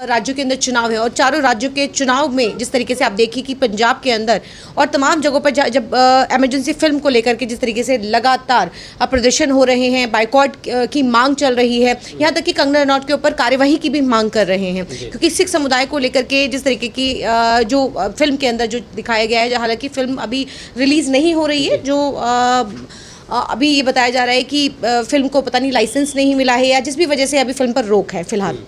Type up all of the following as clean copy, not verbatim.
राज्यों के अंदर चुनाव है और चारों राज्यों के चुनाव में जिस तरीके से आप देखिए कि पंजाब के अंदर और तमाम जगहों पर जब इमरजेंसी फिल्म को लेकर के जिस तरीके से लगातार प्रदर्शन हो रहे हैं, बाइकॉट की मांग चल रही है, यहाँ तक कि कंगना रनौत के ऊपर कार्यवाही की भी मांग कर रहे हैं क्योंकि सिख समुदाय को लेकर के जिस तरीके की जो फिल्म के अंदर जो दिखाया गया है, हालांकि फिल्म अभी रिलीज़ नहीं हो रही है, जो अभी ये बताया जा रहा है कि फिल्म को पता नहीं लाइसेंस नहीं मिला है या जिस भी वजह से अभी फिल्म पर रोक है फिलहाल।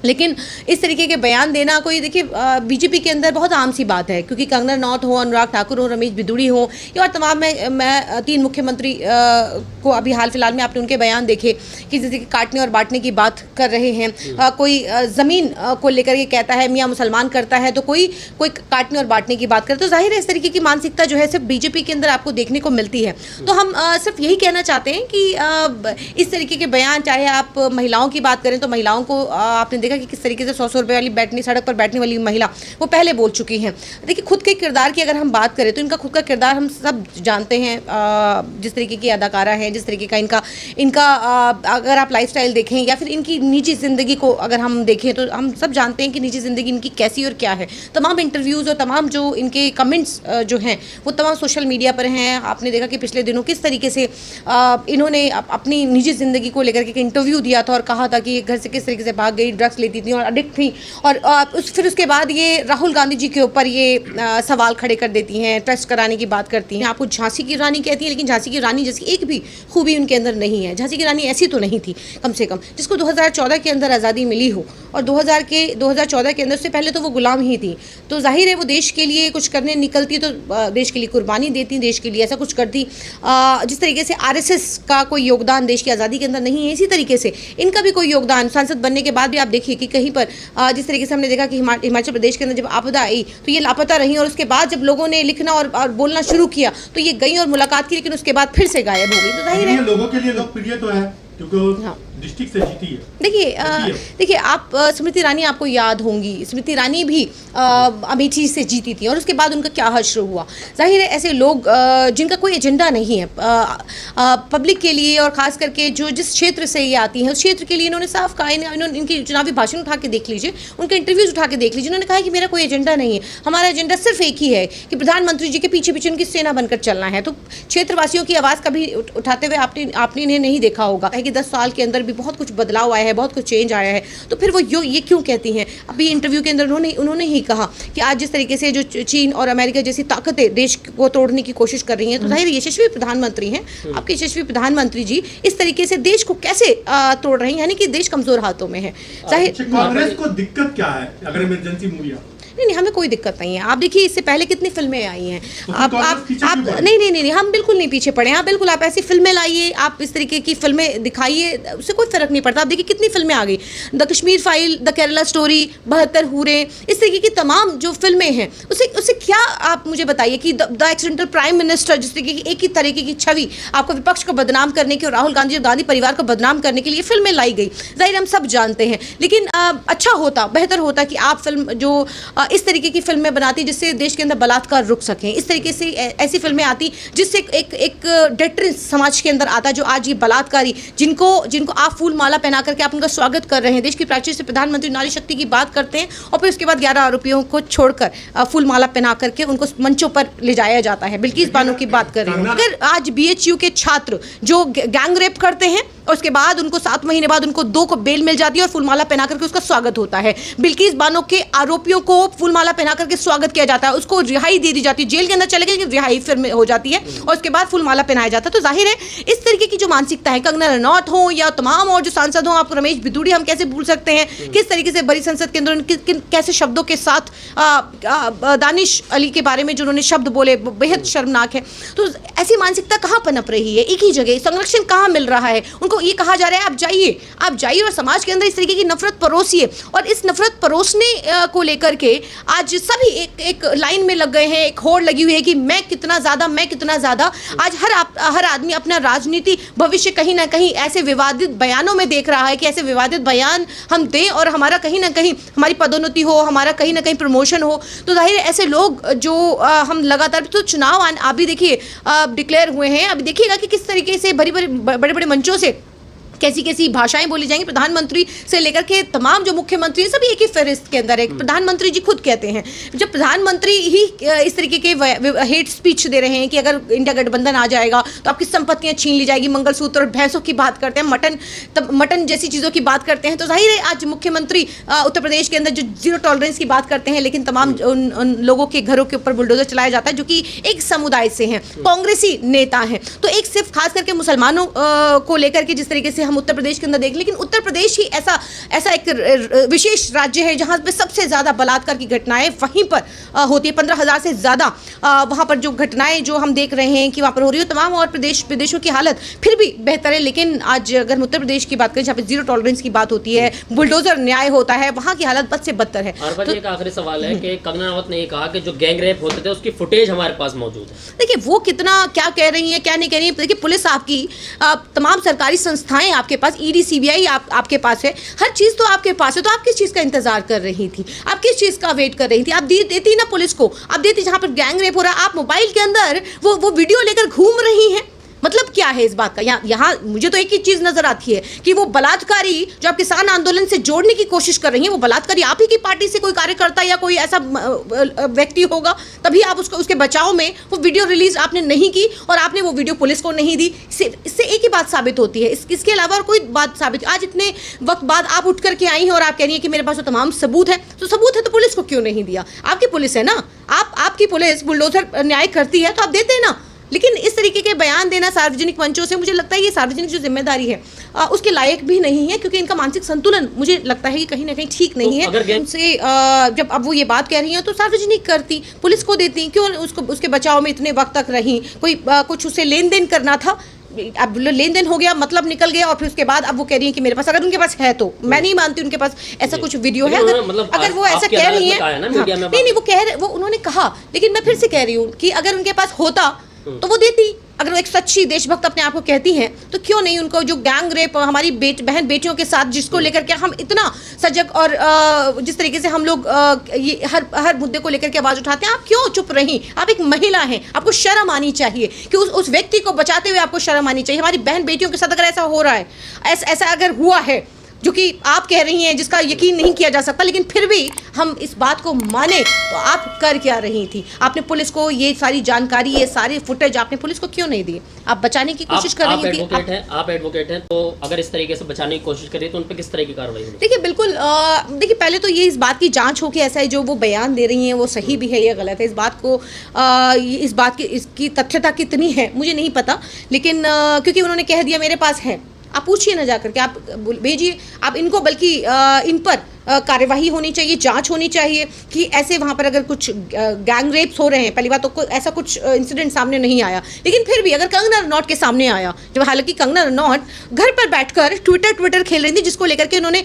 लेकिन इस तरीके के बयान देना कोई देखिए बीजेपी के अंदर बहुत आम सी बात है क्योंकि कंगना रनौत हो, अनुराग ठाकुर हो, रमेश बिदूड़ी हो या और तमाम मैं 3 मुख्यमंत्री को अभी हाल फिलहाल में आपने उनके बयान देखे कि जैसे कि काटने और बांटने की बात कर रहे हैं। कोई ज़मीन को लेकर के कहता है मियाँ मुसलमान करता है तो कोई काटने और बांटने की बात करता है। तो जाहिर है इस तरीके की मानसिकता जो है सिर्फ बीजेपी के अंदर आपको देखने को मिलती है। तो हम सिर्फ यही कहना चाहते हैं कि इस तरीके के बयान, चाहे आप महिलाओं की बात करें तो महिलाओं को आपने कि किस तरीके से 100 रुपए वाली सड़क पर बैठने वाली महिला वो पहले बोल चुकी हैं। देखिए खुद के किरदार की अगर हम बात करें तो इनका खुद का किरदार हम सब जानते हैं, जिस तरीके की अदाकारा है, जिस तरीके का इनका अगर आप लाइफस्टाइल देखें या फिर इनकी निजी ज़िंदगी को अगर हम देखें तो हम सब जानते हैं कि निजी ज़िंदगी इनकी कैसी और क्या है। तमाम इंटरव्यूज़ और तमाम जो इनके कमेंट्स जो हैं वो तमाम सोशल मीडिया पर हैं। आपने देखा कि पिछले दिनों किस तरीके से इन्होंने अपनी निजी ज़िंदगी को लेकर के इंटरव्यू दिया था और कहा था कि घर से किस तरीके से भाग गई, ड्रग्स लेती थी और एडिक्ट थी और फिर उसके बाद ये राहुल गांधी जी के ऊपर ये सवाल खड़े कर देती हैं, टेस्ट कराने की बात करती हैं। आपको झांसी की रानी कहती हैं लेकिन झांसी की रानी जैसी एक भी खूबी उनके अंदर नहीं है। झांसी की रानी ऐसी तो नहीं थी कम से कम जिसको 2014 के अंदर आज़ादी मिली हो और 2014 के अंदर से पहले तो वो गुलाम ही थी। तो जाहिर है वो देश के लिए कुछ करने निकलती तो देश के लिए कुर्बानी देती, देश के लिए ऐसा कुछ करती जिस तरीके से RSS का कोई योगदान देश की आज़ादी के अंदर नहीं है, इसी तरीके से इनका भी कोई योगदान सांसद बनने के बाद भी आप देखिए कि कहीं पर जिस तरीके से हमने देखा कि हिमाचल प्रदेश के अंदर जब आपदा आई तो ये लापता रही और उसके बाद जब लोगों ने लिखना और बोलना शुरू किया तो ये गई और मुलाकात की, लेकिन उसके बाद फिर से गायब हो गई। तो जाहिर है लोगों के लिए लोकप्रिय तो है क्योंकि डिस्ट्रिक्ट से जीती है। देखिए आप स्मृति ईरानी आपको याद होंगी, स्मृति ईरानी भी अमेठी से जीती थी और उसके बाद उनका क्या हश्र हुआ। जाहिर है ऐसे लोग जिनका कोई एजेंडा नहीं है पब्लिक के लिए और ख़ास करके जो जिस क्षेत्र से ये आती हैं उस क्षेत्र के लिए इन्होंने साफ कहा, इन्होंने इनकी चुनावी भाषण उठा के देख लीजिए, उनके इंटरव्यूज़ उठा के देख लीजिए, उन्होंने कहा कि मेरा कोई एजेंडा नहीं है, हमारा एजेंडा सिर्फ एक ही है कि प्रधानमंत्री जी के पीछे पीछे उनकी सेना बनकर चलना है। तो क्षेत्रवासियों की आवाज़ कभी उठाते हुए आपने इन्हें नहीं देखा होगा कि 10 साल के अंदर भी बहुत कुछ बदलाव आया है, बहुत कुछ चेंज आया है। तो फिर वो ये क्यों कहती हैं? अभी इंटरव्यू के अंदर उन्होंने ही कहा कि आज जिस तरीके से जो चीन और अमेरिका जैसी ताकतें देश को तोड़ने की कोशिश कर रही हैं तो जाहिर यशस्वी प्रधानमंत्री हैं, आपके यशस्वी प्रधानमंत्री जी इस तरीके से देश को कैसे तोड़ रही हैं, यानी कि देश कमजोर हाथों में है। कांग्रेस को दिक्कत क्या है अगर इमरजेंसी मूवी? नहीं, हमें कोई दिक्कत नहीं है। आप देखिए इससे पहले कितनी फिल्में आई हैं। आप नहीं, हम बिल्कुल नहीं पीछे पड़े हैं। आप बिल्कुल आप ऐसी फिल्में लाइए, आप इस तरीके की फिल्में दिखाइए, उससे कोई फर्क नहीं पड़ता। आप देखिए कितनी फिल्में आ गई, the Kashmir file, the Kerala story, 72 हूरे, इस तरीके की तमाम जो फिल्में हैं उससे क्या आप मुझे बताइए कि द एक्सीडेंटल प्राइम मिनिस्टर, जिस तरीके की एक ही तरीके की छवि आपको विपक्ष को बदनाम करने की और राहुल गांधी परिवार को बदनाम करने के लिए फिल्में लाई गई, जाहिर हम सब जानते हैं। लेकिन अच्छा होता, बेहतर होता कि आप फिल्म जो इस तरीके की फिल्में बनाती जिससे देश के अंदर बलात्कार रुक सकें, इस तरीके से ऐसी फिल्में आती जिससे एक डेटरेंस समाज के अंदर आता। जो आज ये बलात्कारी जिनको आप फूल माला पहना करके आप उनका स्वागत कर रहे हैं, देश की प्राचीर से प्रधानमंत्री नारी शक्ति की बात करते हैं और फिर उसके बाद 11 आरोपियों को छोड़कर फूल माला पहना करके उनको मंचों पर ले जाया जाता है। बिल्किस बानो की बात कर रही हूँ। अगर आज BHU के छात्र जो गैंग रेप करते हैं और उसके बाद उनको 7 महीने बाद उनको 2 को बेल मिल जाती है और फूलमाला पहना करके उसका स्वागत होता है। बिल्किस बानो के आरोपियों को फूलमाला पहना करके स्वागत किया जाता है, उसको रिहाई दे दी जाती है, जेल के अंदर चले गए रिहाई फिर में हो जाती है और उसके बाद फूलमाला पहनाया जाता है। तो जाहिर है इस तरीके की जो मानसिकता है, कंगना रनौत हो या तमाम और जो सांसद हो, आप रमेश बिदूड़ी हम कैसे भूल सकते हैं, किस तरीके से बड़ी संसद के अंदर कैसे शब्दों के साथ दानिश अली के बारे में जो उन्होंने शब्द बोले बेहद शर्मनाक है। तो ऐसी मानसिकता कहाँ पनप रही है? एक ही जगह संरक्षण कहाँ मिल रहा है? उनको ये कहा जा रहा है आप जाइए और समाज के अंदर इस तरीके की नफरत परोसिए। और इस नफरत परोसने को लेकर के आज सभी एक लाइन में लग गए हैं, एक होड़ लगी हुई है कि मैं कितना ज़्यादा। आज हर आदमी अपना राजनीति भविष्य कहीं ना कहीं ऐसे विवादित बयानों में देख रहा है कि ऐसे विवादित बयान हम दें और हमारा कहीं ना कहीं हमारी पदोन्नति हो, हमारा कहीं ना कहीं प्रमोशन हो। तो जाहिर है ऐसे लोग जो हम लगातार, तो चुनाव अभी देखिए डिक्लेयर हुए हैं, अभी देखिएगा कि किस तरीके से बड़े बड़े मंचों से कैसी कैसी भाषाएं बोली जाएंगी, प्रधानमंत्री से लेकर के तमाम जो मुख्यमंत्री हैं सभी एक ही फहरिस्त के अंदर है। प्रधानमंत्री जी खुद कहते हैं, जब प्रधानमंत्री ही इस तरीके के हेट स्पीच दे रहे हैं कि अगर इंडिया गठबंधन आ जाएगा तो आपकी संपत्तियां छीन ली जाएगी, मंगलसूत्र और भैंसों की बात करते हैं, मटन जैसी चीज़ों की बात करते हैं, तो जाहिर है आज मुख्यमंत्री उत्तर प्रदेश के अंदर जो जीरो टॉलरेंस की बात करते हैं, लेकिन तमाम उन लोगों के घरों के ऊपर बुलडोजर चलाया जाता है जो कि एक समुदाय से हैं, कांग्रेसी नेता हैं। तो एक सिर्फ खास करके मुसलमानों को लेकर के जिस तरीके से हम उत्तर प्रदेश के अंदर देख, लेकिन उत्तर प्रदेश ही ऐसा एक विशेष राज्य है जहां पे सबसे ज्यादा बलात्कार की घटनाएं वहीं पर होती है। 15,000 से ज्यादा वहां पर जो घटनाएं जो हम देख रहे हैं कि वहां पर हो रही है। तमाम और विदेशों की हालत फिर भी बेहतर है, लेकिन आज अगर हम उत्तर प्रदेश की बात करें जहाँ पे जीरो टॉलरेंस की बात होती है, बुलडोजर न्याय होता है, वहाँ की हालत बद से बदतर है। तो एक आखिरी सवाल है कि कंगना रनावत ने कहा कि जो गैंग रेप होते थे उसकी फुटेज हमारे पास मौजूद है। देखिए वो कितना क्या कह रही है क्या नहीं कह रही है, देखिए पुलिस आपकी, तमाम सरकारी संस्थाएं आपके पास, ईडी सीबीआई आपके पास है, हर चीज़ तो आपके पास है। तो आप किस चीज़ का इंतजार कर रही थी, आप किस चीज़ का वेट कर रही थी? आप देती ना पुलिस को, आप देती जहाँ पर गैंग रेप हो रहा है, आप मोबाइल के अंदर वो वीडियो लेकर घूम रही हैं। मतलब क्या है इस बात का? यहाँ मुझे तो एक ही चीज़ नजर आती है कि वो बलात्कारी जो आप किसान आंदोलन से जोड़ने की कोशिश कर रही हैं, वो बलात्कारी आप ही की पार्टी से कोई कार्यकर्ता या कोई ऐसा व्यक्ति होगा, तभी आप उसके बचाव में वो वीडियो रिलीज आपने नहीं की और आपने वो वीडियो पुलिस को नहीं दी। इससे एक ही बात साबित होती है, इसके अलावा और कोई बात साबित। आज इतने वक्त बाद आप उठ करके आई हैं और आप कह रही हैं कि मेरे पास तो तमाम सबूत है, तो सबूत है तो पुलिस को क्यों नहीं दिया? आपकी पुलिस है ना, आपकी पुलिस बुलडोजर न्याय करती है तो आप देते हैं ना। लेकिन इस तरीके के बयान देना सार्वजनिक मंचों से, मुझे लगता है ये सार्वजनिक जो जिम्मेदारी है उसके लायक भी नहीं है, क्योंकि इनका मानसिक संतुलन मुझे लगता है कि कहीं ना कहीं ठीक नहीं है। उनसे जब अब वो ये बात कह रही हैं तो सार्वजनिक करती, पुलिस को देती, क्यों उसके बचाव में इतने वक्त तक रही? कोई कुछ उससे लेन देन करना था, अब लेन देन हो गया, मतलब निकल गया, और फिर उसके बाद अब वो कह रही है कि मेरे पास, अगर उनके पास है तो मैं नहीं मानती उनके पास ऐसा कुछ वीडियो है। अगर वो ऐसा कह रही है, नहीं वो कह रहे, वो उन्होंने कहा, लेकिन मैं फिर से कह रही हूँ कि अगर उनके पास होता तो वो देती। अगर वो एक सच्ची देशभक्त अपने आप को कहती हैं तो क्यों नहीं उनको जो गैंग रेप हमारी बहन बेटियों के साथ, जिसको लेकर के हम इतना सजग और जिस तरीके से हम लोग ये हर मुद्दे को लेकर के आवाज़ उठाते हैं, आप क्यों चुप रही? आप एक महिला हैं, आपको शर्म आनी चाहिए कि उस व्यक्ति को बचाते हुए आपको शर्म आनी चाहिए। हमारी बहन बेटियों के साथ अगर ऐसा हो रहा है, ऐसा अगर हुआ है जो कि आप कह रही हैं, जिसका यकीन नहीं किया जा सकता, लेकिन फिर भी हम इस बात को माने, तो आप कर क्या रही थी? आपने पुलिस को ये सारी जानकारी, ये सारे फुटेज आपने पुलिस को क्यों नहीं दिए? आप बचाने की कोशिश कर रही थी। आप एडवोकेट हैं, तो अगर इस तरीके से बचाने की कोशिश करें तो उन पर किस तरह की कार्रवाई होगी? देखिए बिल्कुल, देखिए पहले तो ये इस बात की जांच हो कि ऐसा जो वो बयान दे रही हैं वो सही भी है या गलत है। इस बात की इसकी तथ्यता कितनी है मुझे नहीं पता, लेकिन क्योंकि उन्होंने कह दिया मेरे पास है, आप पूछिए ना जाकर के, आप भेजिए आप इनको, बल्कि इन पर कार्यवाही होनी चाहिए, जांच होनी चाहिए कि ऐसे वहाँ पर अगर कुछ गैंग रेप्स हो रहे हैं। पहली बात तो ऐसा कुछ इंसिडेंट सामने नहीं आया, लेकिन फिर भी अगर कंगना रनौत के सामने आया, जब हालांकि कंगना रनौत घर पर बैठकर ट्विटर खेल रही थी, जिसको लेकर के उन्होंने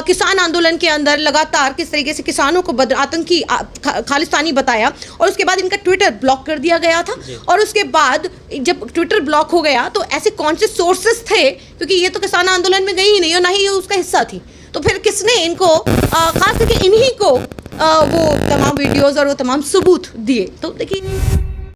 किसान आंदोलन के अंदर लगातार किस तरीके से किसानों को आतंकी खालिस्तानी बताया, और उसके बाद इनका ट्विटर ब्लॉक कर दिया गया था। और उसके बाद जब ट्विटर ब्लॉक हो गया तो ऐसे कौन से सोर्सेस थे, क्योंकि ये तो किसान आंदोलन में गई ही नहीं और ना ही ये उसका हिस्सा थी, तो फिर किसने इनको खास करके इन्हीं को वो तमाम वीडियोस और वो तमाम सबूत दिए? तो देखिए